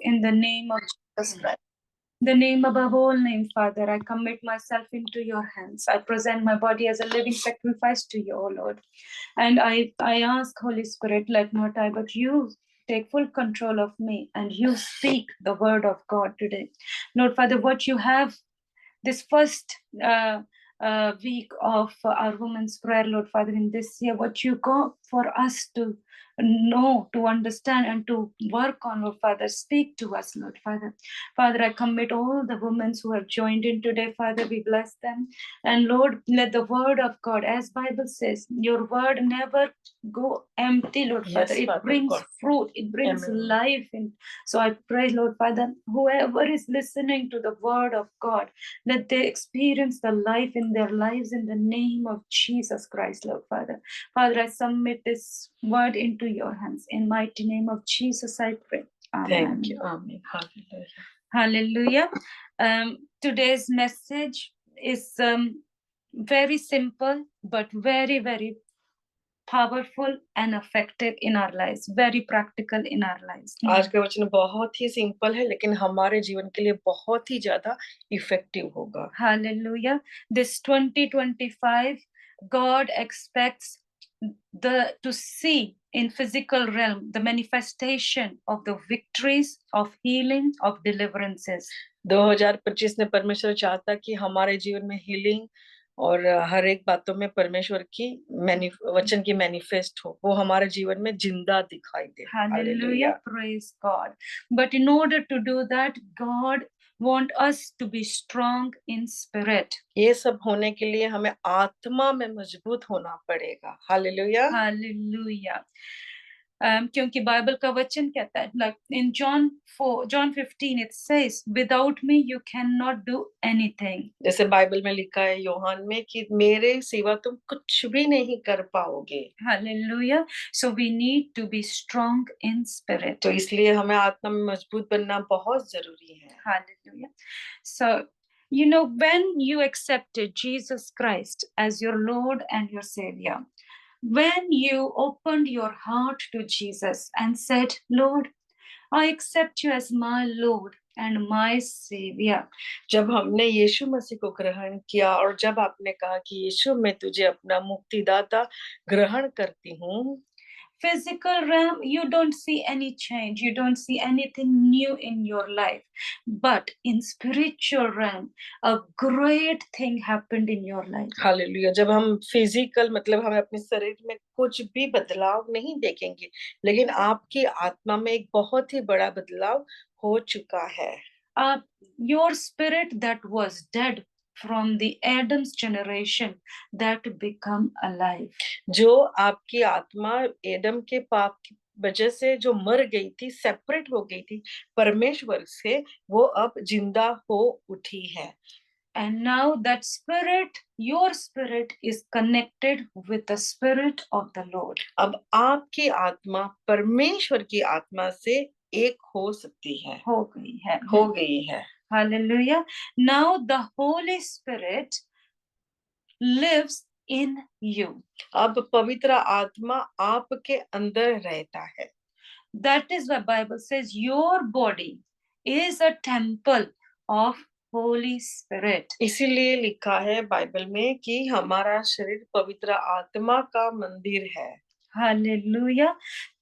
In the name of Jesus Christ. The name above all names, Father, I commit myself into your hands. I present my body as a living sacrifice to you, O Lord. And I ask, Holy Spirit, let not I but you take full control of me and you speak the word of God today. Lord Father, what you have this first week of our women's prayer, Lord Father, in this year, what you got for us to know, to understand, and to work on, Lord Father, speak to us, Lord Father. Father, I commit all the women who have joined in today, Father, we bless them. And Lord, let the word of God, as Bible says, your word never go empty, Lord Father. Yes, It Father brings God. fruit, it brings Amen. life in. So I pray, Lord Father, whoever is listening to the word of God, let they experience the life in their lives in the name of Jesus Christ, Lord Father. Father, I submit this word into your hands. In mighty name of Jesus, I pray. Amen. Thank you. Amen. Hallelujah. Hallelujah. Today's message is very simple, but very, very powerful and effective in our lives, very practical in our lives. आज का वचन बहुत ही simple है, लेकिन हमारे जीवन के लिए बहुत ही ज्यादा इफेक्टिव होगा. Hallelujah. This 2025, God expects to see in physical realm the manifestation of the victories of healing, of deliverances. 2025 में परमेश्वर चाहता कि हमारे जीवन में हीलिंग और हर एक बातों में परमेश्वर की वचन की मैनिफेस्ट हो, वो हमारे जीवन में जिंदा दिखाई दे. Hallelujah. Praise God. But in order to do that, God want us to be strong in spirit. ये सब होने के लिए हमें आत्मा में मजबूत होना पड़ेगा. हालेलुया. Hallelujah. क्योंकि बाइबल का वचन कहता है, like in John 15 it says, without me you cannot do anything. जैसे बाइबल में लिखा है यूहन्ना में कि मेरे सिवा तुम कुछ भी नहीं कर पाओगे. Hallelujah. So we need to be strong in spirit. तो इसलिए हमें आत्मा में मजबूत बनना बहुत जरूरी है. Hallelujah. So, you know, when you accepted Jesus Christ as your Lord and your Savior, when you opened your heart to Jesus and said, Lord, I accept you as my Lord and my Savior. जब हमने यीशु मसीह को ग्रहण किया और जब आपने कहा कि यीशु मैं तुझे अपना मुक्तिदाता ग्रहण करती हूँ, physical realm, you don't see any change, you don't see anything new in your life, but in spiritual realm a great thing happened in your life. Hallelujah. जब हम फिजिकल मतलब हम अपने शरीर में कुछ भी बदलाव नहीं देखेंगे, लेकिन आपकी आत्मा में एक बहुत ही बड़ा बदलाव हो चुका है. Your spirit that was dead from the Adam's generation that become alive. जो आपकी आत्मा एडम के पाप की वजह से जो मर गई थी, सेपरेट हो गई थी परमेश्वर से, वो अब जिंदा हो उठी है. And now that spirit, your spirit is connected with the spirit of the Lord. अब आपकी आत्मा परमेश्वर की आत्मा से एक हो सकती है. हो गई है. हो गई है. Hallelujah. Now the Holy Spirit lives in you. अब पवित्र आत्मा आपके अंदर रहता है. That is why Bible says your body is a temple of Holy Spirit. इसीलिए लिखा है बाइबल में कि हमारा शरीर पवित्र आत्मा का मंदिर है. Hallelujah.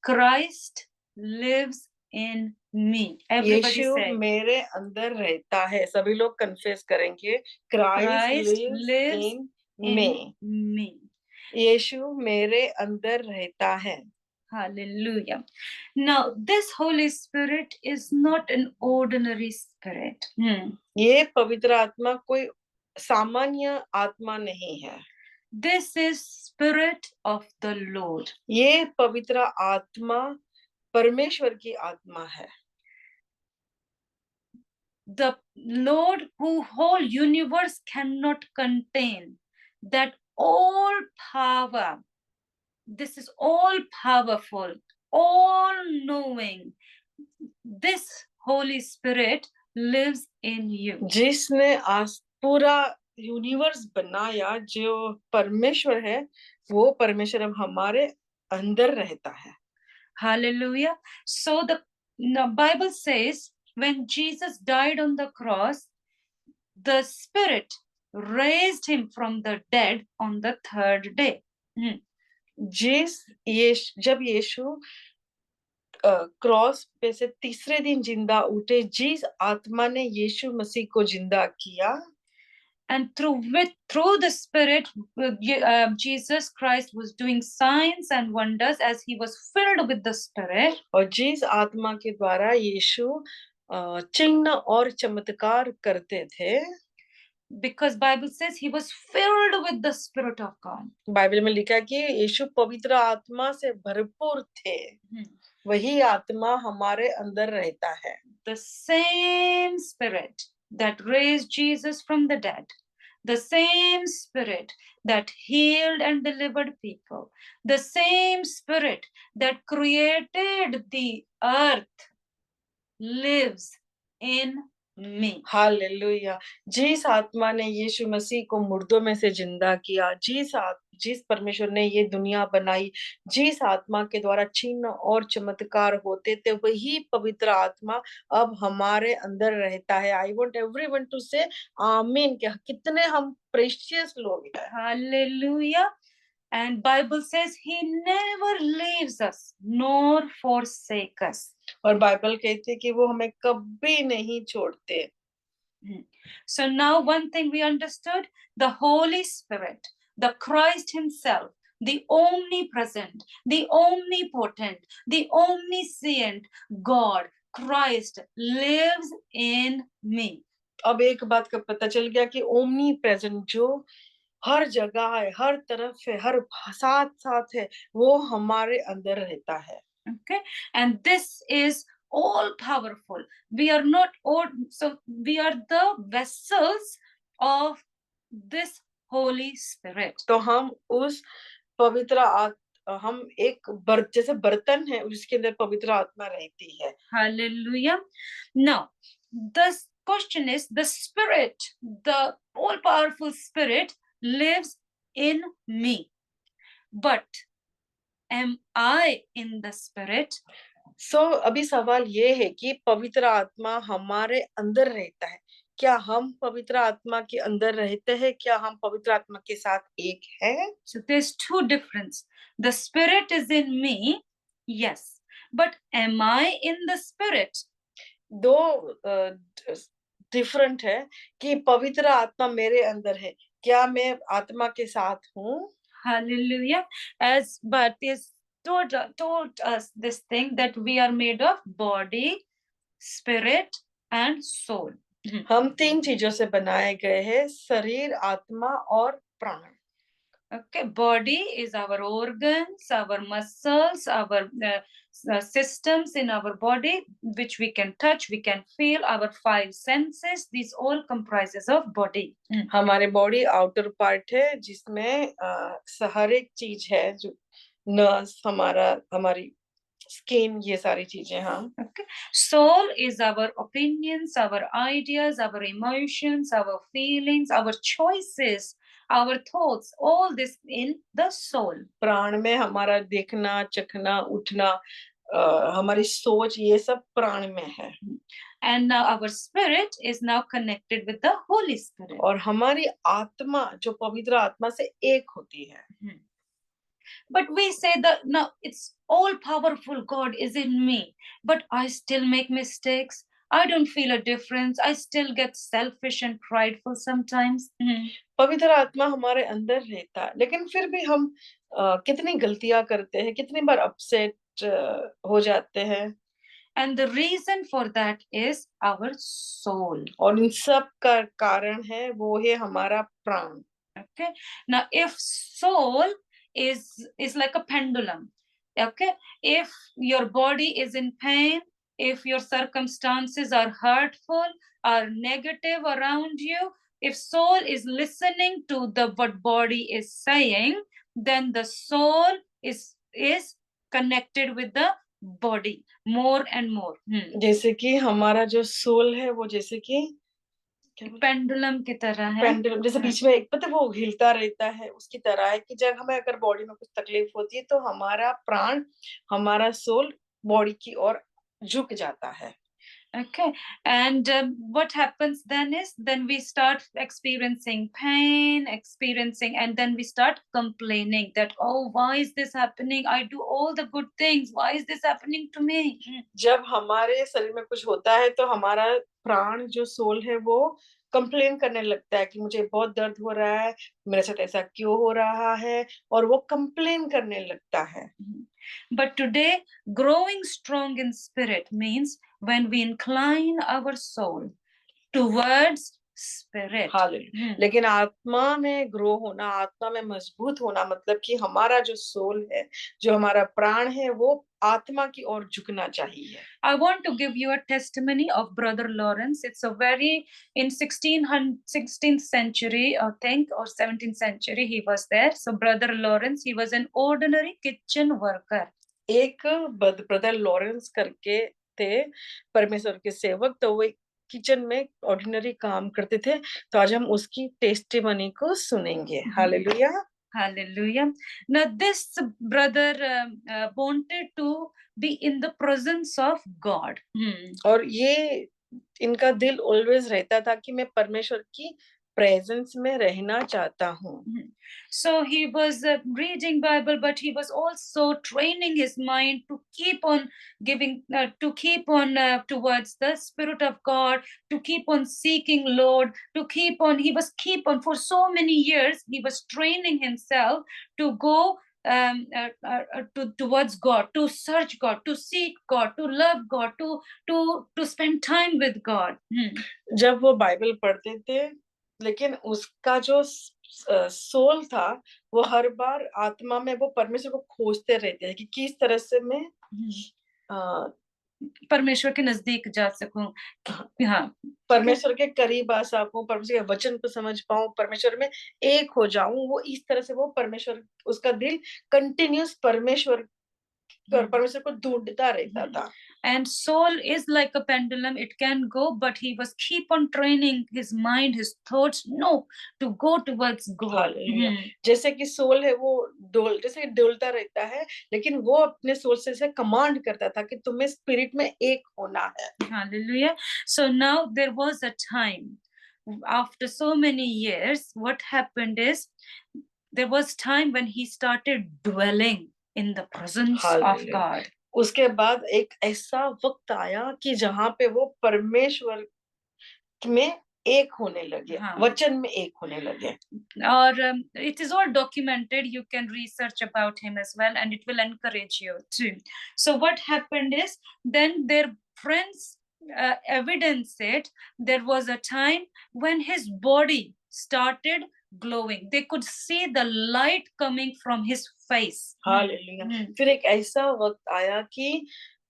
Christ lives in me. Everybody Yeshu say, मेरे अंदर रहता है. सभी लोग कन्फेस करेंगे, Christ lives in me. यीशु मेरे अंदर रहता है. Hallelujah. Now, this Holy Spirit is not an ordinary spirit. ये पवित्र आत्मा कोई सामान्य आत्मा नहीं है. This is Spirit of the Lord. ये पवित्र आत्मा परमेश्वर की आत्मा है. The Lord who whole universe cannot contain, that all power, this is all powerful, all knowing, this Holy Spirit lives in you. जिसने आज पूरा यूनिवर्स बनाया, जो परमेश्वर है, वो परमेश्वर अब हमारे अंदर रहता है. Hallelujah. So the Now, Bible says when Jesus died on the cross, the Spirit raised him from the dead on the third day. जब यीशु क्रॉस पे से तीसरे दिन जिंदा उठे, जिस आत्मा ने यीशु मसीह को जिंदा किया, and through the Spirit, Jesus Christ was doing signs and wonders as he was filled with the Spirit. और जिस आत्मा के द्वारा यीशु चिन्ह और चमत्कार करते थे, because Bible says he was filled with the Spirit of God. Bible में लिखा है कि यीशु पवित्र आत्मा से भरपूर थे। वही आत्मा हमारे अंदर रहता है। The same Spirit that raised Jesus from the dead, the same Spirit that healed and delivered people, the same Spirit that created the earth lives in me. Hallelujah. जिस आत्मा ने यीशु मसीह को मुर्दों में से जिंदा किया, जिस परमेश्वर ने ये दुनिया बनाई, जिस आत्मा के द्वारा चिन्ह और चमत्कार होते थे, वही पवित्र आत्मा अब हमारे अंदर रहता है। आई वांट एवरीवन टू से आमीन। क्या कितने हम प्रेशियस लोग हैं। Hallelujah. And Bible says he never leaves us nor forsake us. और बाइबल कहते हैं कि वो हमें कभी नहीं छोड़ते। So now one thing we understood, the Holy Spirit, the Christ himself, the omnipresent, the omnipotent, the omniscient God, Christ lives in me. अब एक बात का पता चल गया कि ओमनी प्रेजेंट जो हर जगह है, हर तरफ है, हर साथ साथ है, वो हमारे अंदर रहता है। Okay, and this is all powerful. We are not all, so we are the vessels of this Holy Spirit. तो हम उस हम एक जैसे बर्तन है, उसके अंदर पवित्र आत्मा रहती है। Hallelujah. Now, the question is, the Spirit, the all-powerful Spirit lives in me. But am I in the Spirit? So, अभी सवाल ये है कि पवित्र आत्मा हमारे अंदर रहता है। क्या हम पवित्र आत्मा के अंदर रहते हैं? क्या हम पवित्र आत्मा के साथ एक हैं? So there's two difference. The Spirit is in me, yes. But am I in the Spirit? दो डिफरेंट है कि पवित्र आत्मा मेरे अंदर है, क्या मैं आत्मा के साथ हूँ? Hallelujah. As Bhartiya told us this thing that we are made of body, spirit and soul. हम तीन चीजों से बनाए गए हैं, शरीर, आत्मा और प्राण। Okay, body is our organs, our muscles, our systems in our body, which we can touch, we can feel, our five senses, these all comprises of body. हमारे बॉडी आउटर पार्ट है, जिसमें हर एक चीज है, जो नर्व्स, हमारी skin, ये सारी चीजें। हाँ। Okay. Soul is our opinions, our ideas, our emotions, our feelings, our choices, our thoughts, all this in the soul. प्राण में हमारा देखना, चखना, उठना, हमारी सोच, ये सब प्राण में है। And now our spirit is now connected with the Holy Spirit. और हमारी आत्मा जो पवित्र आत्मा से एक होती है। But we say that no, it's all powerful God is in me, but I still make mistakes. I don't feel a difference. I still get selfish and prideful sometimes. पवित्र आत्मा हमारे अंदर रहता है, लेकिन फिर भी हम कितनी गलतियां करते हैं, कितनी बार अपसेट हो जाते हैं। And the reason for that is our soul. और इन सब का कारण है, वो है हमारा प्राण। Okay. Now, if soul is like a pendulum, okay, if your body is in pain, if your circumstances are hurtful, are negative around you, if soul is listening to what body is saying, then the soul is connected with the body more and more. जैसे कि हमारा जो soul है, वो जैसे कि pendulum की तरह है। पेंडुलम जैसे बीच में एक पता वो हिलता रहता है, उसकी तरह है कि जब हमें अगर बॉडी में कुछ तकलीफ होती है, तो हमारा प्राण, हमारा सोल बॉडी की ओर झुक जाता है। Okay, and what happens then is then we start experiencing pain, and then we start complaining that, oh, why is this happening? I do all the good things. Why is this happening to me? जब हमारे शरीर में कुछ होता है तो हमारा प्राण जो सोल है वो कंप्लेन करने लगता है कि मुझे बहुत दर्द हो रहा है, मेरे साथ ऐसा क्यों हो रहा है, और वो कंप्लेन करने लगता है। But today, growing strong in spirit means when we incline our soul towards spirit. Hallelujah. लेकिन आत्मा में ग्रो होना, आत्मा में मजबूत होना मतलब कि हमारा जो सोल है, जो हमारा प्राण है, वो आत्मा की ओर झुकना चाहिए। I want to give you a testimony of Brother Lawrence. It's a very, in 16th century, I think, or 17th century, he was there. So Brother Lawrence, he was an ordinary kitchen worker. एक brother Lawrence करके थे, परमेश्वर के सेवक, तो वो एक kitchen में ऑर्डिनरी काम करते थे। तो आज हम उसकी टेस्टिमनी को सुनेंगे। Hallelujah. Hallelujah. Now, this brother wanted to be in the presence of God. और ये इनका दिल ऑलवेज रहता था कि मैं परमेश्वर की प्रेजेंस में रहना चाहता हूँ। So he was reading Bible, but he was also training his mind to keep on giving, to keep on towards the Spirit of God, to keep on seeking Lord, to keep on. He was keep on for so many years. He was training himself to go towards God, to search God, to seek God, to love God, to spend time with God. जब वो Bible पढ़ते थे, लेकिन उसका जो soul था, वो हर बार आत्मा में वो परमेश्वर को खोजते रहते हैं कि किस तरह से मैं परमेश्वर के नजदीक जा सकूं। हाँ, परमेश्वर के करीब आ सकूं, परमेश्वर के वचन को समझ पाऊं, परमेश्वर में एक हो जाऊं। वो इस तरह से वो परमेश्वर, उसका दिल कंटिन्यूस परमेश्वर को ढूंढता रहता था। And soul is like a pendulum, it can go, but he was keep on training his mind, his thoughts, no, to go towards God. जैसे कि सोल है वो जैसे डोलता रहता है, लेकिन वो अपने सोल से कमांड करता था कि तुम्हें स्पिरिट में एक होना है। Hallelujah. So now there was a time, after so many years, what happened is there was time when he started dwelling in the presence of God. उसके बाद एक ऐसा वक्त आया कि जहाँ पे वो परमेश्वर में एक होने लगे, वचन में एक होने लगे। और it is all documented. You can research about him as well, and it will encourage you too. So what happened is then their friends evidenced it. There was a time when his body started glowing. They could see the light coming from his face. Hallelujah. फिर एक ऐसा वक्त आया कि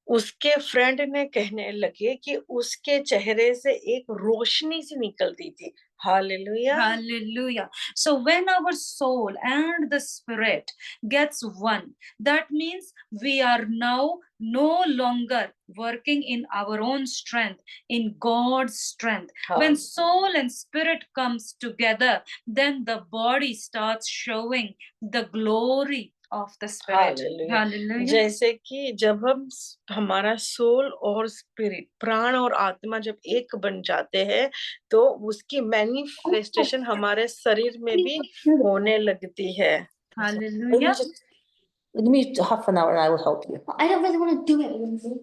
उसके friend ने कहने लगे कि उसके चेहरे से एक रोशनी सी निकलती थी। Hallelujah. Hallelujah. So when our soul and the spirit gets one, that means we are now no longer working in our own strength, in God's strength. When soul and spirit comes together, then the body starts showing the glory of the spirit. Hallelujah. जैसे कि जब हम हमारा soul और spirit, प्राण और आत्मा जब एक बन जाते हैं, तो उसकी मैनिफेस्टेशन हमारे शरीर में भी होने लगती है। Hallelujah. Give me half an hour and I will help you. I don't really want to do it, Lindsay.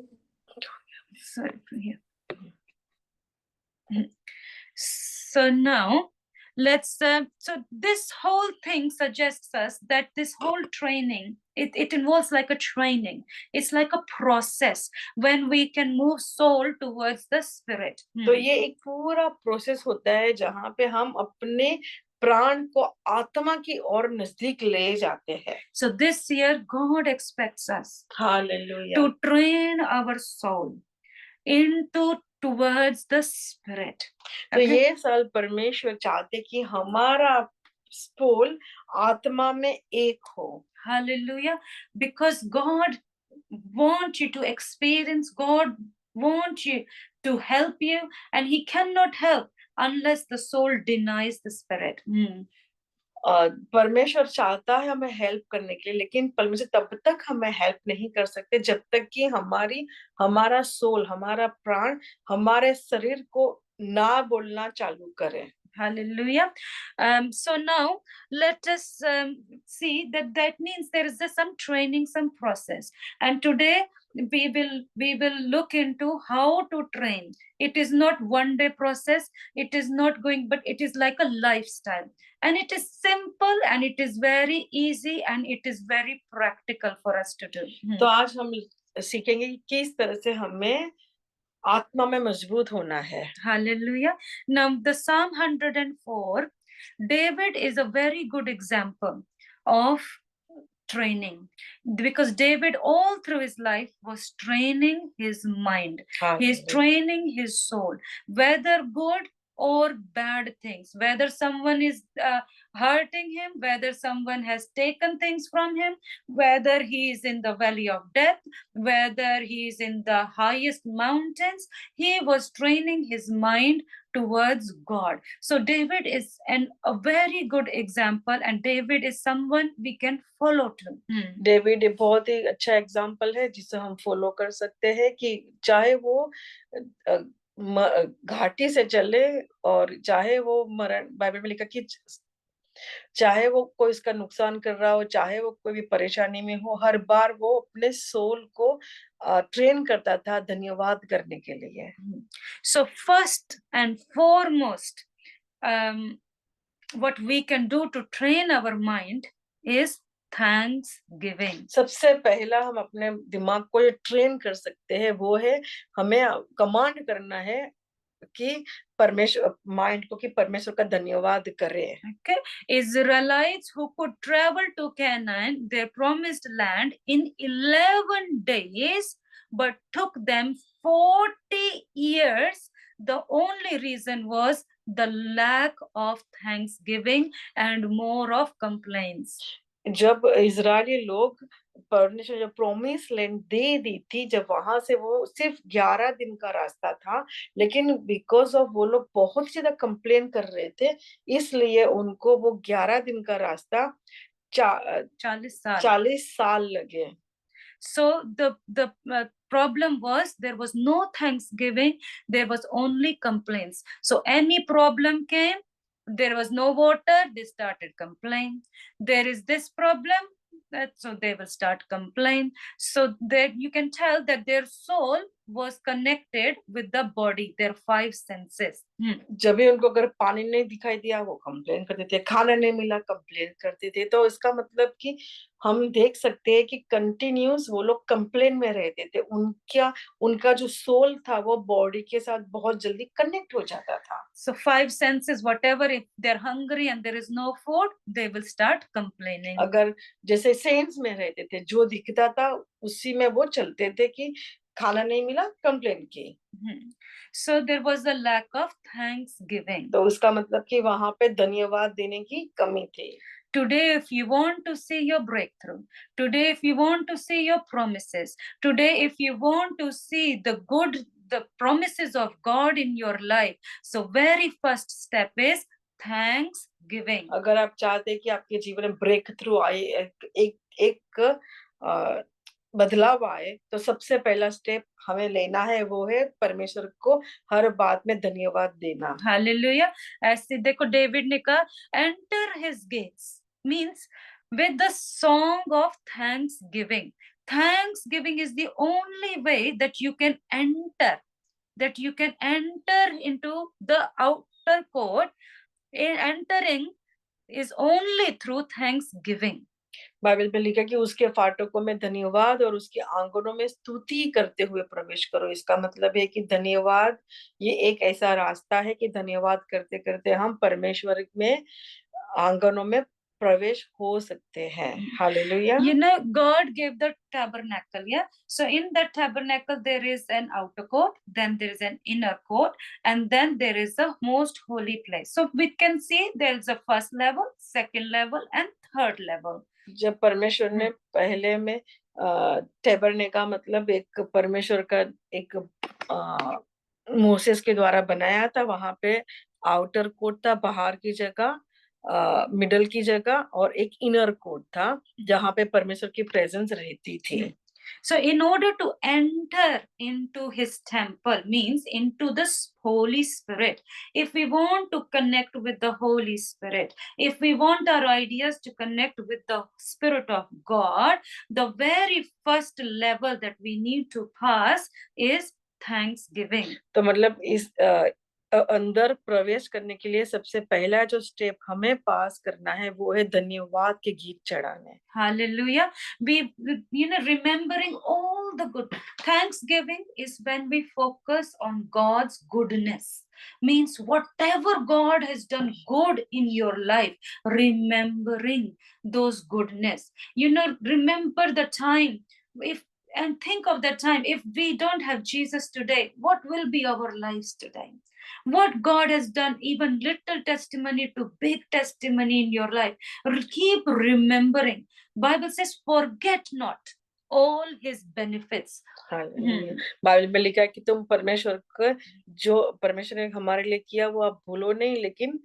Sorry for you. So now let's so this whole thing suggests us that this whole training, it involves like a training. It's like a process when we can move soul towards the spirit. तो ये एक पूरा process होता है जहाँ पे हम अपने प्राण को आत्मा की ओर नजदीक ले जाते हैं। So this year God expects us Hallelujah. to train our soul into towards the spirit. तो ये साल परमेश्वर चाहते कि हमारा सोल आत्मा में एक हो। Hallelujah. Because God wants you to experience, God wants you to help you, and he cannot help unless the soul denies the spirit. परमेश्वर चाहता है हमें हेल्प करने के लिए, लेकिन परमेश्वर तब तक हमें हेल्प नहीं कर सकते जब तक कि हमारा सोल, हमारा प्राण, हमारे शरीर को ना बोलना चालू करे। Hallelujah. So now let us see that means there is some training, some process, and today we will look into how to train. It is not one day process. It is not going, but it is like a lifestyle, and it is simple and it is very easy and it is very practical for us to do. तो आज हम सीखेंगे कि किस तरह से हमें आत्मा में मजबूत होना है। Hallelujah. Now, the Psalm 104, David is a very good example of training, because David all through his life was training his mind. He's training his soul, whether good or bad things, whether someone is hurting him, whether someone has taken things from him, whether he is in the valley of death, whether he is in the highest mountains, he was training his mind towards God. So David is a very good example, and David is someone we can follow too. David एक बहुत ही अच्छा example है जिसे हम follow कर सकते हैं कि चाहे वो घाटी से चले और चाहे वो मरण, बाइबल में लिखा कि चाहे वो कोई इसका नुकसान कर रहा हो, चाहे वो कोई भी परेशानी में हो, हर बार वो अपने सोल को ट्रेन करता था धन्यवाद करने के लिए। So first and foremost, what we can do to train our mind is thanksgiving. सबसे पहला हम अपने दिमाग को ट्रेन कर सकते हैं वो है हमें कमांड करना है कि परमेश्वर माइंड को कि परमेश्वर का धन्यवाद करें। Okay, Israelites who could travel to Canaan, their promised land, in 11 days, but took them 40 years. The only reason was the lack of thanksgiving and more of complaints. जब इजरायली लोग परमेश्वर जो प्रॉमिस लैंड दे दी थी, जब वहां से वो सिर्फ 11 दिन का रास्ता था, लेकिन बिकॉज ऑफ वो लोग बहुत ज्यादा कंप्लेन कर रहे थे, इसलिए उनको वो 11 दिन का रास्ता 40 साल लगे। So the problem was there was no thanksgiving, there was only complaints. So any problem came, there was no water, they started complaining. There is this problem, so they will start complaining. So that you can tell that their soul was connected with the body, their 5 senses. जब भी उनको अगर पानी नहीं दिखाई दिया वो complain करते थे, खाना नहीं मिला कंप्लेन करते थे। तो इसका मतलब कि हम देख सकते हैं कि कंटिन्यूस वो लोग कंप्लेन में रहते थे। उनका जो सोल था वो बॉडी के साथ बहुत जल्दी कनेक्ट हो जाता था। So 5 senses, whatever, if they're hungry and there is no food, they will start complaining. अगर जैसे सेंस में रहते थे, जो दिखता था उसी में वो चलते थे कि खाना नहीं मिला, कंप्लेन की। So there was a lack of thanksgiving. तो उसका मतलब कि वहां पे धन्यवाद देने की कमी थी। Today, if you want to see your breakthrough, today, if you want to see your promises, today, if you want to see the promises of God in your life, so very first step is thanksgiving. अगर आप चाहते हैं कि आपके जीवन में break through आए, एक बदलाव आए, तो सबसे पहला स्टेप हमें लेना है वो है परमेश्वर को हर बात में धन्यवाद देना। हालेलुया। ऐसे देखो डेविड ने कहा enter his gates means with the song of thanksgiving. Thanksgiving is the only way that you can enter into the outer court. Entering is only through thanksgiving. Bible में लिखा कि उसके फाटकों में धन्यवाद और उसके आंगनों में स्तुति करते हुए प्रवेश करो। इसका मतलब है कि धन्यवाद ये एक ऐसा रास्ता है कि धन्यवाद करते करते हम परमेश्वर में आंगनों में प्रवेश हो सकते हैं। Hallelujah. You know, God gave the tabernacle, yeah? So in that tabernacle there is an outer court, then there is an inner court, and then there is a most holy place. So we can see there is a first level, second level, and third level. जब परमेश्वर ने पहले में टेबरने का मतलब एक परमेश्वर का एक मोसेस के द्वारा बनाया था, वहां पे आउटर कोर्ट था बाहर की जगह, मिडल की जगह और एक इनर कोर्ट था जहाँ पे परमेश्वर की प्रेजेंस रहती थी। So in order to enter into his temple means into this Holy Spirit, if we want to connect with the Holy Spirit, if we want our ideas to connect with the Spirit of God, the very first level that we need to pass is thanksgiving. तो मतलब इस अंदर प्रवेश करने के लिए सबसे पहला जो स्टेप हमें पास करना है वो है धन्यवाद के गीत चढ़ाने। Hallelujah. Remembering all the good. Thanksgiving is when we focus on God's goodness. Means whatever God has done good in your life, remembering those goodness. Remember the time and think of that time. If we don't have Jesus today, what will be our lives today? What God has done, even little testimony to big testimony in your life. Keep remembering. Bible says, forget not all his benefits. Bible में लिखा है कि तुम परमेश्वर को जो परमेश्वर ने हमारे लिए किया वो आप भूलो नहीं, लेकिन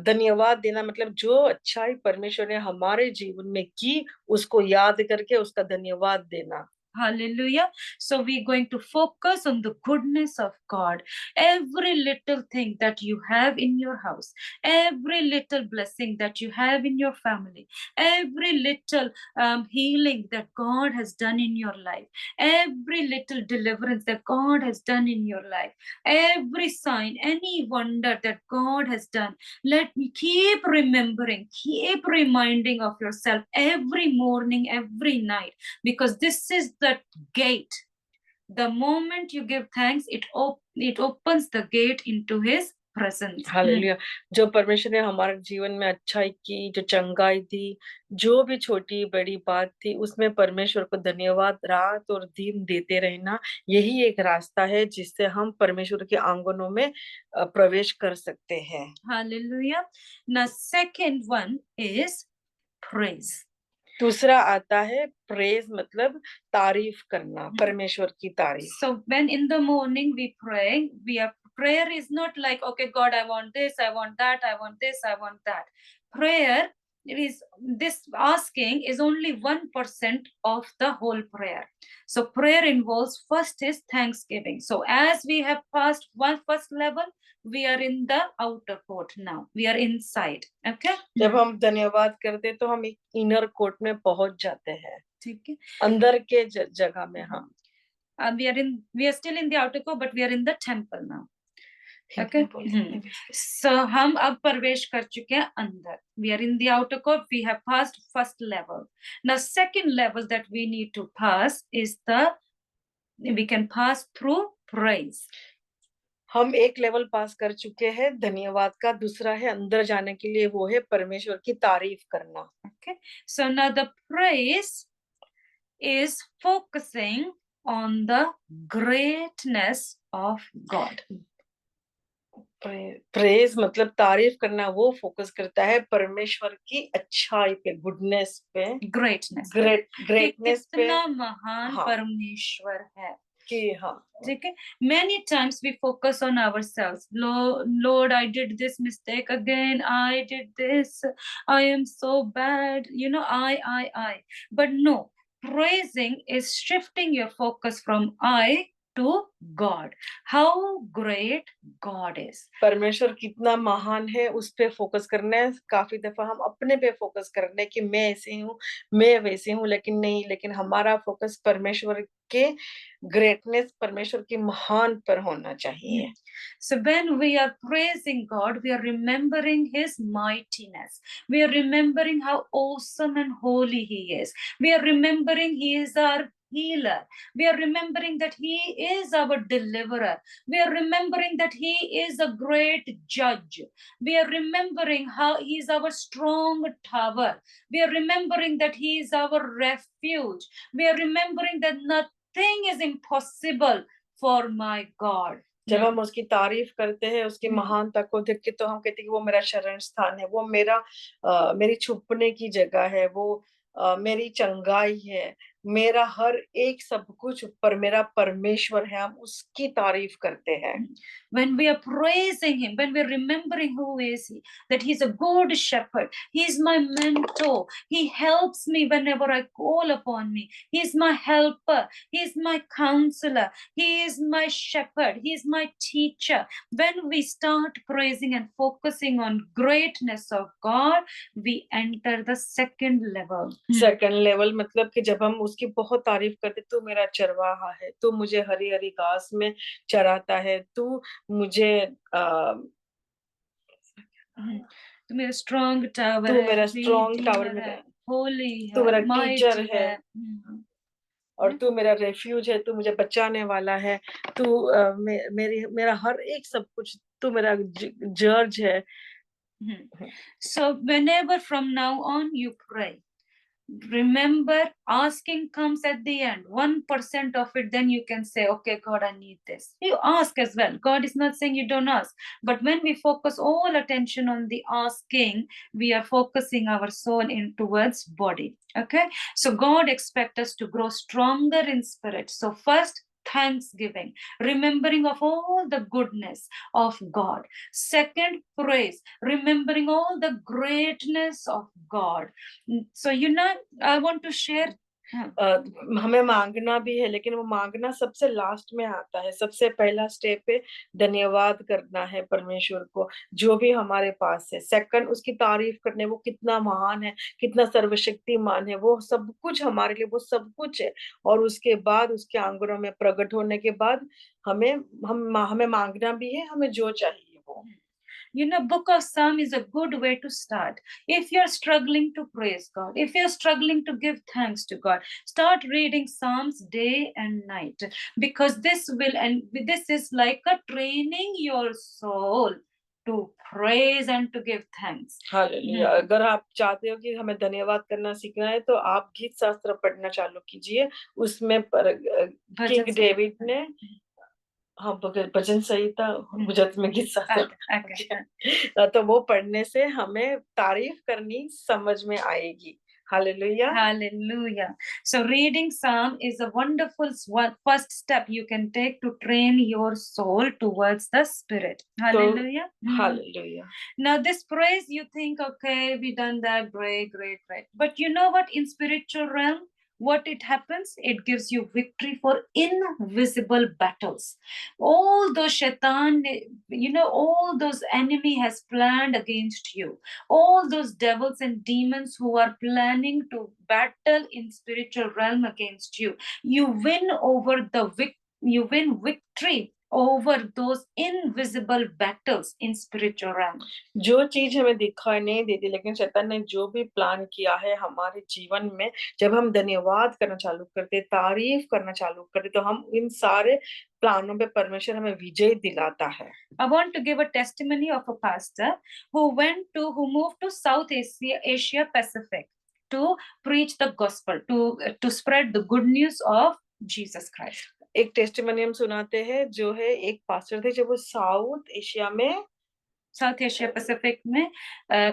धन्यवाद देना मतलब जो अच्छाई परमेश्वर ने हमारे जीवन में की उसको याद करके उसका धन्यवाद देना। Hallelujah. So we're going to focus on the goodness of God. Every little thing that you have in your house, every little blessing that you have in your family, every little healing that God has done in your life, every little deliverance that God has done in your life, every sign, any wonder that God has done. Let me keep remembering, keep reminding of yourself every morning, every night, because this is the gate. The moment you give thanks, it opens the gate into his presence. Hallelujah. जो परमेश्वर ने हमारे जीवन में अच्छाई की, जो चंगाई दी, जो भी छोटी बड़ी बात थी, उसमें परमेश्वर को धन्यवाद रात और दिन देते रहना, यही एक रास्ता है जिससे हम परमेश्वर के आंगनों में प्रवेश कर सकते हैं। Hallelujah. Now, second one is praise. दूसरा आता है प्रेज, मतलब तारीफ करना, परमेश्वर की तारीफ। So when in the morning we pray, prayer is not like, okay, God, I want this, I want that, I want this, I want that. Prayer is this asking is only 1% of the whole prayer. So prayer involves first is thanksgiving. So as we have passed one first level, we are in the outer court now. We are inside. Okay. जब हम धन्यवाद करते तो हम एक inner court में पहुंच जाते हैं, ठीक है, अंदर के जगह में हम we are still in the outer court, but we are in the temple now. Okay. So हम अब प्रवेश कर चुके हैं अंदर. We are in the outer court. We have passed first level. Now second level that we need to pass is we can pass through praise. हम एक level pass कर चुके हैं धन्यवाद का, दूसरा है अंदर जाने के लिए, वो है परमेश्वर की तारीफ करना। Okay. So now the praise is focusing on the greatness of God. Praise मतलब तारीफ करना, वो फोकस करता है परमेश्वर की अच्छाई पे, गुडनेस पे, ग्रेटनेस ग्रेटनेस पे, कितना महान परमेश्वर है कि हाँ, ठीक है। Many times we focus on ourselves. Lord, I did this mistake again. I did this. I am so bad. I. But no, praising is shifting your focus from I to God. How great God is. परमेश्वर कितना महान है उस पे focus करना है। काफी दफा हम अपने पे फोकस करने कि मैं ऐसी हूँ, मैं वैसी हूँ, लेकिन हमारा फोकस परमेश्वर के ग्रेटनेस, परमेश्वर की महान पर होना चाहिए। So when we are praising God, we are remembering his mightiness. We are remembering how awesome and holy he is. We are remembering he is our healer. We are remembering that he is our deliverer. We are remembering that he is a great judge. We are remembering how he is our strong tower. We are remembering that he is our refuge. We are remembering that nothing is impossible for my God. जब हम उसकी तारीफ करते हैं, उसकी महानता को देख के, तो हम कहते हैं कि वो मेरा शरण स्थान है, वो मेरी छुपने की जगह है, वो मेरी चंगाई है, मेरा हर एक सब कुछ पर मेरा परमेश्वर है, हम उसकी तारीफ करते हैं। When we are praising him, when we're remembering who is he, that he's a good shepherd, he's my mentor, he helps me whenever I call upon me, he's my helper, he's my counselor, he is my shepherd, he is my teacher. When we start praising and focusing on greatness of God, we enter the second level. Second level मतलब कि जब हम उसकी बहुत तारीफ करते, तू मेरा चरवाहा है, तू मुझे हरी हरी घास में चराता है, तू मुझे तू मेरा स्ट्रॉन्ग टावर तू है, मेरा स्ट्रॉन्ग टावर Redeemer में है, है, होली तू है, मेरा mighty टीचर है, और हम्म। तू मेरा रेफ्यूज है, तू मुझे बचाने वाला है, तू मेरा हर एक सब कुछ, तू मेरा जज है। So whenever from now on you pray, remember asking comes at the end, 1% of it, then you can say, okay God, I need this. You ask as well. God is not saying you don't ask, but when we focus all attention on the asking, we are focusing our soul in towards body. Okay, so God expects us to grow stronger in spirit. So first, thanksgiving, remembering of all the goodness of God. Second, praise, remembering all the greatness of God. So I want to share. हमें मांगना भी है, लेकिन वो मांगना सबसे last में आता है। सबसे पहला स्टेप पे धन्यवाद करना है परमेश्वर को, जो भी हमारे पास है। सेकंड, उसकी तारीफ करने, वो कितना महान है, कितना सर्वशक्तिमान है, वो सब कुछ हमारे लिए, वो सब कुछ है। और उसके बाद उसके आंगनों में प्रकट होने के बाद हमें मांगना भी है, हमें जो चाहिए वो। Book of Psalm is a good way to start. If you're struggling to praise God, if you're struggling to give thanks to God, start reading Psalms day and night, because this is like a training your soul to praise and to give thanks. Hallelujah. अगर आप चाहते हो कि हमें धन्यवाद करना सीखना है, तो आप गीत शास्त्र पढ़ना चालू कीजिए। उसमें किंग डेविड ने हाँ, भजन संहिता गुजरात में गीत शास्त्र तो वो पढ़ने से हमें तारीफ करनी समझ में आएगी। Hallelujah. Hallelujah. So reading Psalm is a wonderful first step you can take to train your soul towards the Spirit. Hallelujah. Hallelujah. Now this praise, you think, okay, we done that, great. But you know what, in spiritual realm, what it happens, it gives you victory for invisible battles. All those shaitan, all those enemy has planned against you, all those devils and demons who are planning to battle in spiritual realm against you, you win victory over those invisible battles in spiritual realm. जो चीज हमें दिखाई नहीं देती, लेकिन शैतान ने जो भी प्लान किया है हमारे जीवन में, जब हम धन्यवाद करना चालू करते, तारीफ करना चालू करते, तो हम इन सारे प्लानों पे परमेश्वर हमें विजय दिलाता है। I want to give a testimony of a pastor who moved to South Asia Pacific to preach the gospel, to spread the good news of Jesus Christ. एक टेस्टिमनी हम सुनाते हैं, जो है एक पास्टर थे, जब वो साउथ एशिया पैसिफिक में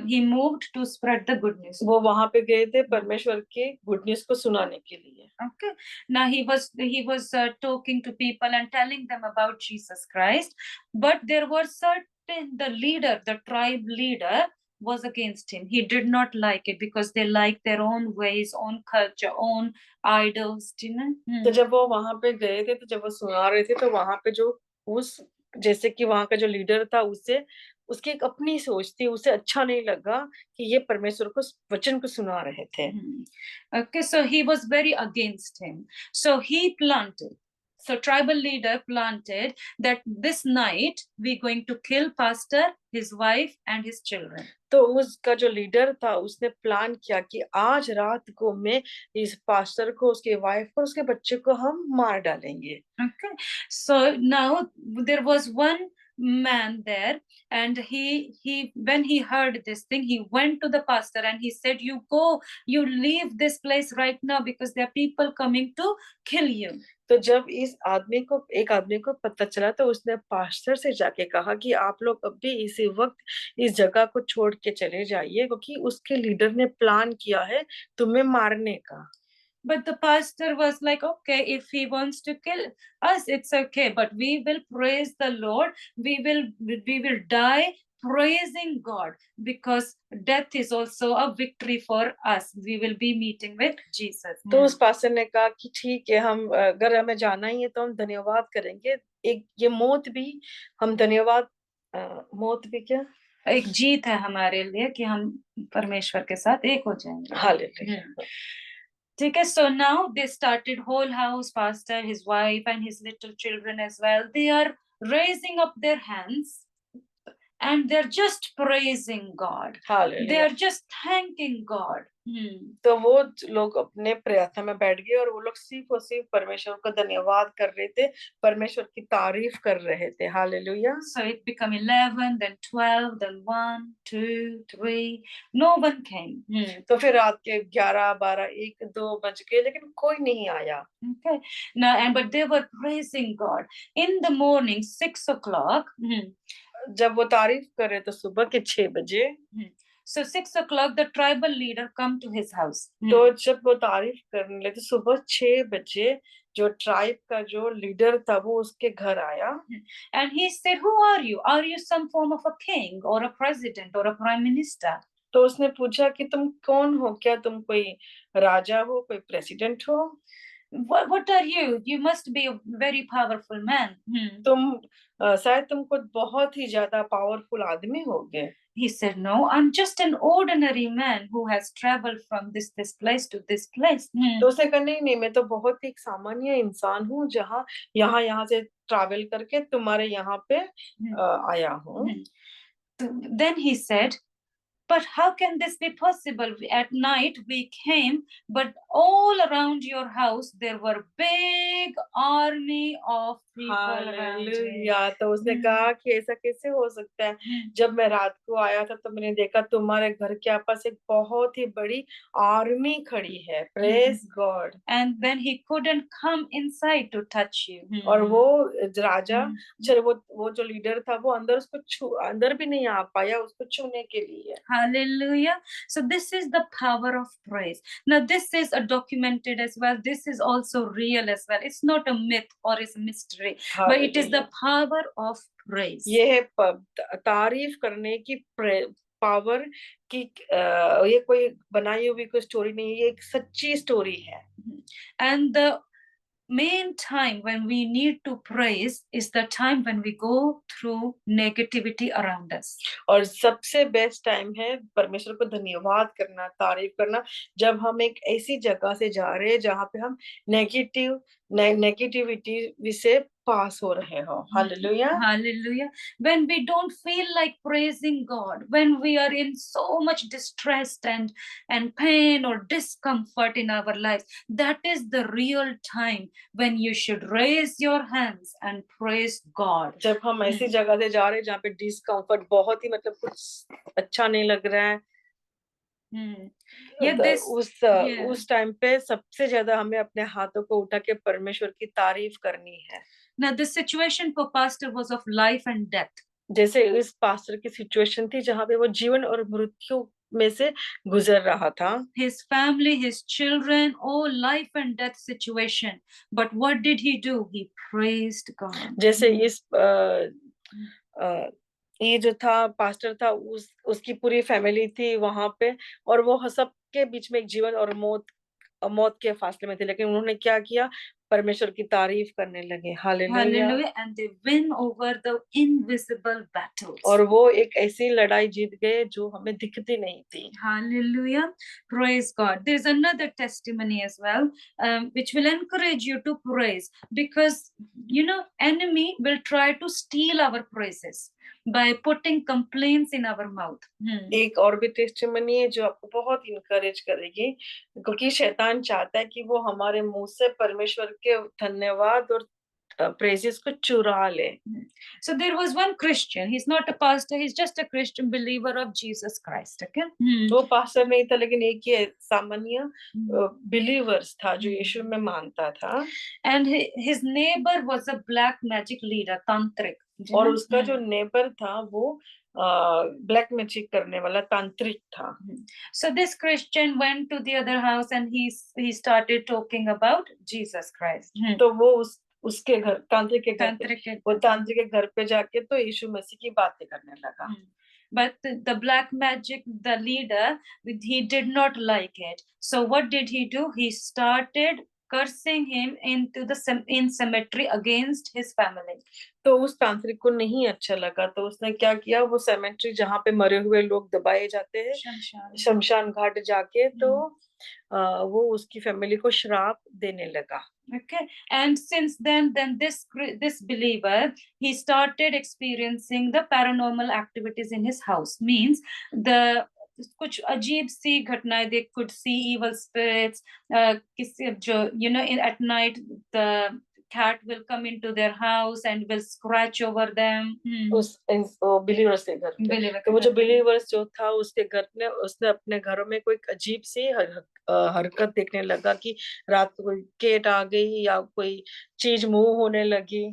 he moved to spread the good news. वो वहां पे गए थे परमेश्वर के गुड न्यूज को सुनाने के लिए। Okay, now he was talking to people and telling them about Jesus Christ, but there were the tribe leader was against him. He did not like it because they like their own ways, own culture, own idols. तो जब वो वहां पे गए थे, तो जब वो सुना रहे थे, तो वहां पे जैसे कि वहां का जो लीडर था, उसकी एक अपनी सोच थी, उसे अच्छा नहीं लगा कि ये परमेश्वर को वचन को सुना रहे थे। Okay, so he was very against him. So tribal leader planted that this night we're going to kill pastor, his wife and his children. तो उसका जो लीडर था, उसने प्लान किया कि आज रात को मैं इस पास्टर को, उसके वाइफ को, उसके बच्चे को हम मार डालेंगे। Okay, so now there was one man there, and he when he heard this thing, he went to the pastor and he said, you leave this place right now because there are people coming to kill you. तो जब एक आदमी को पता चला, तो उसने pastor से जाके कहा कि आप लोग अभी इसी वक्त इस जगह को छोड़ के चले जाइए, क्योंकि उसके लीडर ने प्लान किया है तुम्हें मारने का। But the pastor was like, okay, if he wants to kill us, it's okay, but we will praise the Lord. We will die praising God, because death is also a victory for us. We will be meeting with Jesus. तो उस pastor ने कहा कि ठीक है, हम अगर हमें जाना ही है तो हम धन्यवाद करेंगे। एक ये मौत भी हम धन्यवाद मौत भी क्या एक जीत है हमारे लिए कि हम परमेश्वर के साथ एक हो जाएंगे। हालेलुया। ठीक है, so now they started, whole house, pastor, his wife and his little children as well. They are raising up their hands and they're just praising God. They hallelujah. are just thanking God. तो वो लोग अपने प्रार्थना में बैठ गए और वो लोग सिर्फ और सिर्फ परमेश्वर को धन्यवाद कर रहे थे, परमेश्वर की तारीफ कर रहे थे। Hallelujah. So it became 11, then 12, then 1, 2, 3. No one came. तो फिर रात के 11, 12, 1, 2 बज गए, लेकिन कोई नहीं आया। Okay. Now, but they were praising God. In the morning, 6 o'clock. जब वो तारीफ कर रहे थे सुबह के 6 बजे, So 6 o'clock, the tribal leader come to his house. तो जब वो तारीफ करने लगे सुबह 6 बजे, जो ट्राइब का जो लीडर था वो उसके घर आया। And he said, who are you? Are you some form of a king or a president or a prime minister? तो उसने पूछा कि तुम कौन हो, क्या तुम कोई राजा हो, कोई प्रेसिडेंट हो? What are you? You must be a very powerful man. तुम शायद तुम खुद बहुत ही ज्यादा पावरफुल आदमी होगे। He said, no, I'm just an ordinary man who has traveled from this place to this place. तो उसने कहा नहीं, मैं तो बहुत ही एक सामान्य इंसान हूँ, जहाँ यहाँ से ट्रैवल करके तुम्हारे यहाँ पे आया हूँ। Then he said, but how can this be possible? At night we came, but all around your house there were big army of people around me. Hallelujah. तो उसने कहा कि ऐसा कैसे हो सकता है? जब मैं रात को आया था तो मैंने देखा तुम्हारे घर के आसपास एक बहुत ही बड़ी आर्मी खड़ी है। Praise God. And then he couldn't come inside to touch you. और वो राजा, चलो वो जो लीडर था वो अंदर भी नहीं आ पाया उसको छूने के लिए। Hallelujah. So this is the power of praise. Now this is documented as well. This is also real as well. It's not a myth or it's a mystery, but it is the power of praise. ये है तारीफ करने की power की, ये कोई बनाई हुई कोई स्टोरी नहीं है, ये एक सच्ची स्टोरी है। And the main time when we need to praise is the time when we go through negativity around us. और सबसे बेस्ट टाइम है परमेश्वर को धन्यवाद करना, तारीफ करना, जब हम एक ऐसी जगह से जा रहे हैं जहाँ पे हम नेगेटिविटी से पास हो रहे हो। Hallelujah. Hallelujah. When we don't feel like praising God, when we are in so much distress and pain or discomfort in our lives, that is the real time when you should raise your hands and praise God. जब हम ऐसी जगह से जा रहे हैं जहाँ पे डिस्कम्फर्ट बहुत ही मतलब कुछ अच्छा नहीं लग रहा है, उस टाइम पे सबसे ज्यादा हमें अपने हाथों को उठा के परमेश्वर की तारीफ करनी है। Now the situation for pastor was of life and death. जैसे इस पास्टर की सिचुएशन थी जहाँ पे वो जीवन और मृत्यु में से गुजर रहा था। His family, his children, all life and death situation. But what did he do? He praised God. जैसे इस ये जो था पास्टर था, उसकी पूरी फैमिली थी वहां पे, और वो सबके बीच में एक जीवन और मौत के फासले में थे, लेकिन उन्होंने क्या किया? परमेश्वर की तारीफ करने लगे। Hallelujah. And they win over the invisible battles. और वो एक ऐसी लड़ाई जीत गए जो हमें दिखती नहीं थी। Hallelujah. Praise God. There's another testimony as well, which will encourage you to praise, because enemy will try to steal our praises by putting complaints in our mouth. एक और भी टेस्टिमनी है जो आपको बहुत इनकरेज करेगी, क्योंकि शैतान चाहता है कि वो हमारे मुंह से परमेश्वर के धन्यवाद और praises को चुरा ले। So there was one Christian. He's not a pastor. He's just a Christian believer of Jesus Christ. Okay. वो पास्टर नहीं था, लेकिन एक ही सामान्य बिलीवर्स था जो यीशु में मानता था। And his neighbor was a black magic leader, tantric. और उसका जो नेबर था वो ब्लैक मैजिक करने वाला तांत्रिक था। So this Christian went to the other house and he started talking about Jesus Christ. तो वो उसके घर तांत्रिक के घर पे, वो तांत्रिक के घर पे जाके तो यीशु मसीह की बातें करने लगा। But the black magic, the leader, he did not like it. So what did he do? He started cursing him in cemetery against his family. तो उस तांत्रिक को नहीं अच्छा लगा, तो उसने क्या किया, वो सेमेट्री जहाँ पे मरे हुए लोग दबाए जाते हैं, शमशान घाट जाके तो वो उसकी फैमिली को श्राप देने लगा। Okay, and since then this believer, he started experiencing the paranormal activities in his house. Means कुछ अजीब सी घटनाएं, they could see evil spirits, किसी जो at night the cat will come into their house and will scratch over them. उस believers के घर पे, तो वो जो बिलीवर्स जो था उसके घर में उसने अपने घरों में कोई अजीब सी हरकत देखने लगा कि रात को कोई केट आ गई या कोई चीज मूव होने लगी।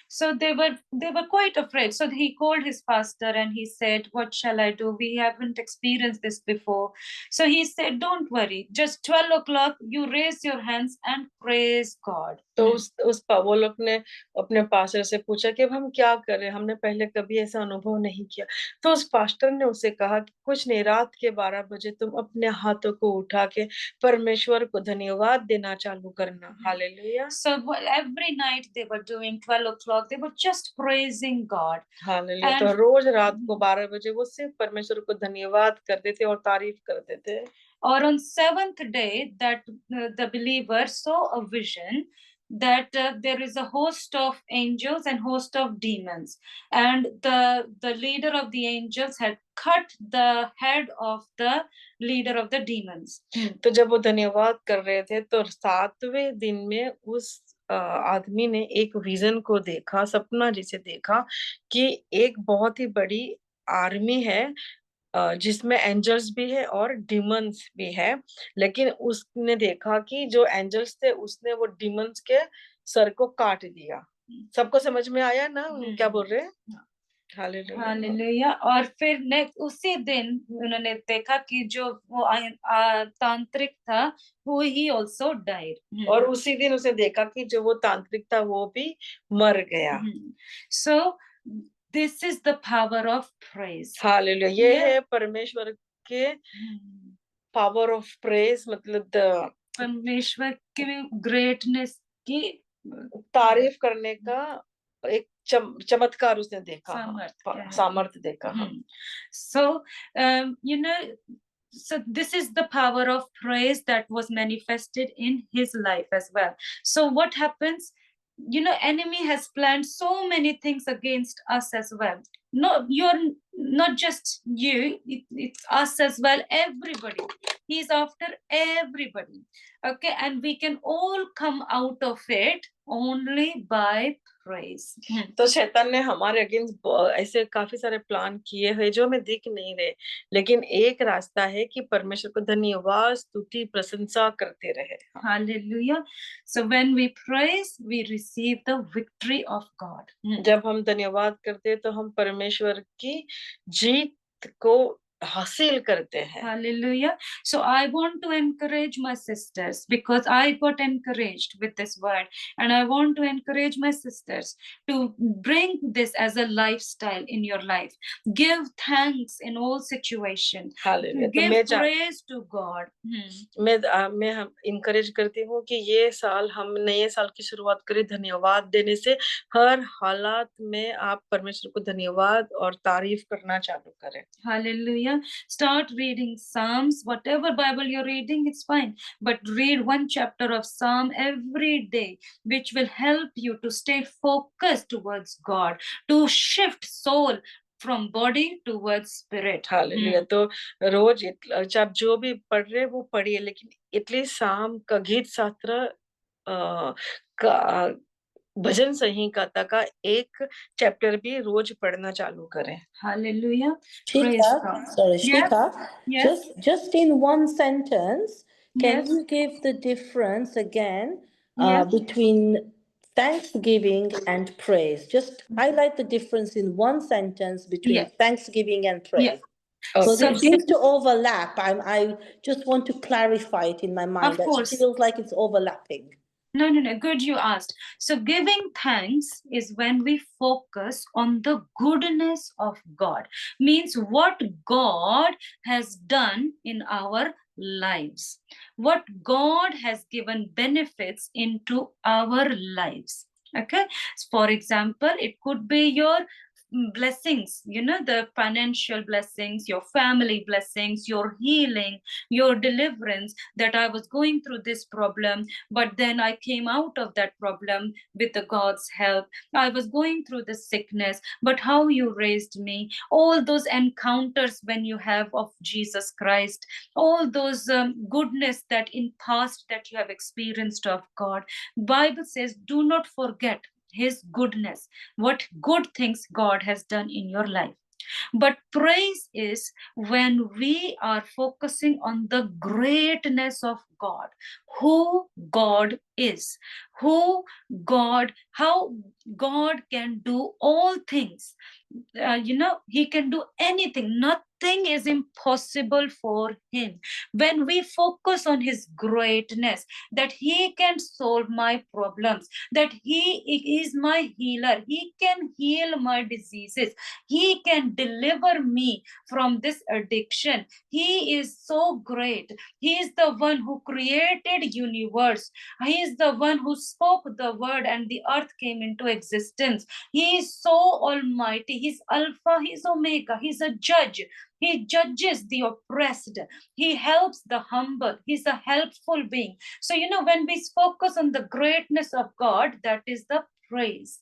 So they were quite afraid. So he called his pastor and he said, "What shall I do? We haven't experienced this before." So he said, "Don't worry. Just 12 o'clock, you raise your hands and praise God." तो वो लोग ने अपने pastor से पूछा कि अब हम क्या करें, हमने पहले कभी ऐसा अनुभव नहीं किया। तो उस पास्टर ने उसे कहा कि कुछ नहीं, रात के 12 बजे तुम अपने हाथों को उठा के परमेश्वर को धन्यवाद देना चालू करना। Hallelujah. So every night they were doing 12 o'clock, they were just praising God. Hallelujah. तो रोज रात को 12 बजे वो सिर्फ परमेश्वर को धन्यवाद करते थे और तारीफ करते थे। Or on 7th day that the believer saw a vision that there is a host of angels and host of demons, and the leader of the angels had cut the head of the leader of the demons. तो जब वो धन्यवाद कर रहे थे तो 7वें दिन में उस आदमी ने एक विजन को देखा, सपना जिसे देखा कि एक बहुत ही बड़ी आर्मी है जिसमें एंजल्स भी है और डिमंस भी है, लेकिन उसने देखा कि जो एंजल्स थे उसने वो डिमंस के सर को काट दिया। सबको समझ में आया ना क्या बोल रहे हैं? हालेलुया। और फिर उसी दिन उन्होंने देखा कि जो वो तांत्रिक था वो ही also died। और उसी दिन उसने देखा कि जो वो तांत्रिक था वो भी मर गया। So this is the power of praise. Hallelujah. ये है परमेश्वर के power of praise, मतलब परमेश्वर के ग्रेटनेस की तारीफ करने का एक चमत्कार उसने देखा, सामर्थ्य देखा। So so this is the power of praise that was manifested in his life as well. So what happens, enemy has planned so many things against us as well. No, you're not just you, it's us as well, everybody. He's after everybody. Okay, and we can all come out of it only by praise. तो शैतान ने हमारे against ऐसे काफी सारे plan किए हैं जो हमें दिख नहीं रहे, लेकिन एक रास्ता है कि परमेश्वर को धन्यवाद, स्तुति, प्रशंसा करते रहे। Hallelujah. So when we praise, we receive the victory of God. जब हम धन्यवाद करते हैं तो हम परमेश्वर की जीत को हासिल करते हैं। Hallelujah. So I want to encourage my sisters because I got encouraged with this word, and I want to encourage my sisters to bring this as a lifestyle in your life. Give thanks in all situations. Hallelujah. Give praise to God. मैं हम encourage करती हूँ कि ये साल हम नए साल की शुरुआत करें धन्यवाद देने से। हर हालात में आप परमेश्वर को धन्यवाद और तारीफ करना चालू करें। Hallelujah. Start reading Psalms. Whatever Bible you're reading, it's fine. But read one chapter of Psalm every day, which will help you to stay focused towards God, to shift soul from body towards spirit. Hallelujah. तो रोज जब जो भी पढ़ रहे वो पढ़िए, लेकिन at least शाम का गीत शास्त्र का भजन संहिता का एक चैप्टर भी रोज पढ़ना चालू करें। Hallelujah. Shika, Yes. just in one sentence, can Yes. you give the difference again Yes. between thanksgiving and praise. Just highlight the difference in one sentence between Yeah. thanksgiving and praise. Yeah. Because So it seems to overlap. I just want to clarify it in my mind. Of That course. feels like it's overlapping. No, good you asked. So giving thanks is when we focus on the goodness of God, means what God has done in our lives, what God has given benefits into our lives. Okay. For example, it could be your blessings, the financial blessings, your family blessings, your healing, your deliverance, that I was going through this problem, but then I came out of that problem with the God's help. I was going through the sickness, but how you raised me, all those encounters when you have of Jesus Christ, all those goodness that in past that you have experienced of God. Bible says, do not forget his goodness, what good things God has done in your life. But praise is when we are focusing on the greatness of God, who God is, how God can do all things. He can do anything. Nothing is impossible for him. When we focus on his greatness, that he can solve my problems, that he is my healer, he can heal my diseases, he can deliver me from this addiction. He is so great. He is the one who created universe. He is the one who spoke the word and the earth came into existence. He is so almighty. He's Alpha, he's Omega, he's a judge. He judges the oppressed. He helps the humble. He's a helpful being. So, when we focus on the greatness of God, that is the praise.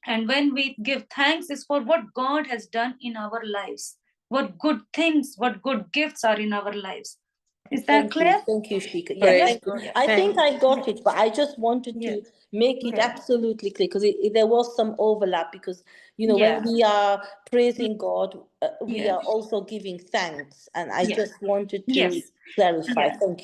And when we give thanks is for what God has done in our lives, what good things, what good gifts are in our lives. Is that clear? Thank you, Shika. Praise Yeah, God. I think I got it, but I just wanted to make it absolutely clear because there was some overlap because, when we are praising God, we are also giving thanks. And I just wanted to clarify. Thank you.